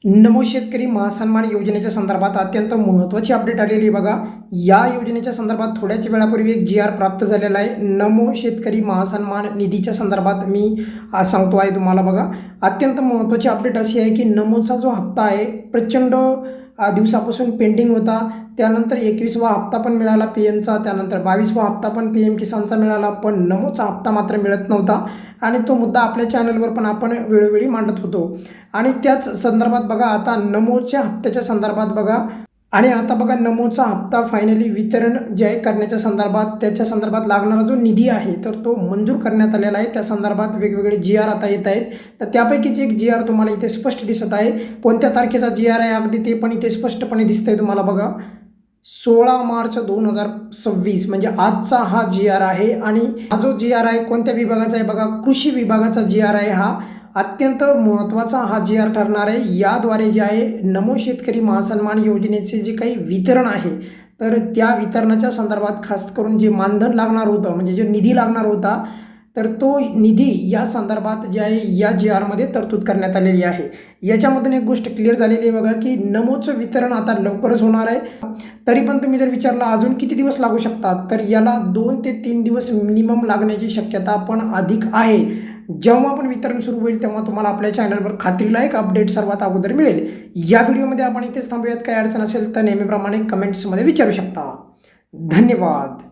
नमो शेतकरी महासन्मान योजनेच्या संदर्भात अत्यंत महत्त्वाची अपडेट आलेली आहे बघा. या योजनेच्या संदर्भात थोड्याच वेळापूर्वी एक जी आर प्राप्त झालेला आहे. नमो शेतकरी महासन्मान निधीच्या संदर्भात मी सांगतो आहे तुम्हाला बघा. अत्यंत महत्त्वाची अपडेट अशी आहे की नमोचा जो हप्ता आहे प्रचंड दिवसापासून पेंडिंग होता. त्यानंतर 21वा हप्ता पण मिळाला पी एमचा, त्यानंतर 22वा हप्ता पण पी एम किसानचा मिळाला, पण नमोचा हप्ता मात्र मिळत नव्हता. आणि तो मुद्दा आपल्या चॅनलवर पण आपण वेळोवेळी मांडत होतो. आणि त्याच संदर्भात बघा आता नमोच्या हप्त्याच्या संदर्भात बघा, आणि आता बघा नमोचा हप्ता फायनली वितरण जे आहे करण्याच्या संदर्भात, त्याच्या संदर्भात लागणारा जो निधी आहे तर तो मंजूर करण्यात आलेला आहे. त्या संदर्भात वेगवेगळे जी आर आता येत आहेत. तर त्यापैकीच एक जी आर तुम्हाला इथे स्पष्ट दिसत आहे. कोणत्या तारखेचा जी आर आहे अगदी ते पण इथे स्पष्टपणे दिसतंय तुम्हाला बघा. 16 मार्च 2026 म्हणजे आजचा हा जी आर आहे. आणि हा जो जी आर आहे कोणत्या विभागाचा आहे बघा, कृषी विभागाचा जी आर आहे. हा अत्यंत महत्त्वाचा हा जी आर ठरणार आहे. याद्वारे जे आहे नमो शेतकरी महासन्मान योजनेचे जे काही वितरण आहे तर त्या वितरणाच्या संदर्भात खास करून जे मानधन लागणार होतं म्हणजे जो निधी लागणार होता तर तो निधी या संदर्भात जे आहे या जी आरमध्ये तरतूद करण्यात आलेली आहे. याच्यामधून एक गोष्ट क्लिअर झालेली आहे बघा की नमोचं वितरण आता लवकरच होणार आहे. तरी पण तुम्ही जर विचारला अजून किती दिवस लागू शकतात तर याला 2 ते 3 दिवस मिनिमम लागण्याची शक्यता पण अधिक आहे. जेव्हा पण वितरण सुरू होईल तेव्हा तुम्हाला आपल्या चॅनलवर खात्रीला एक अपडेट सर्वात अगोदर मिळेल. या व्हिडिओमध्ये आपण इथेच थांबूयात. काही अडचण असेल तर नेहमीप्रमाणे कमेंट्समध्ये विचारू शकता. धन्यवाद.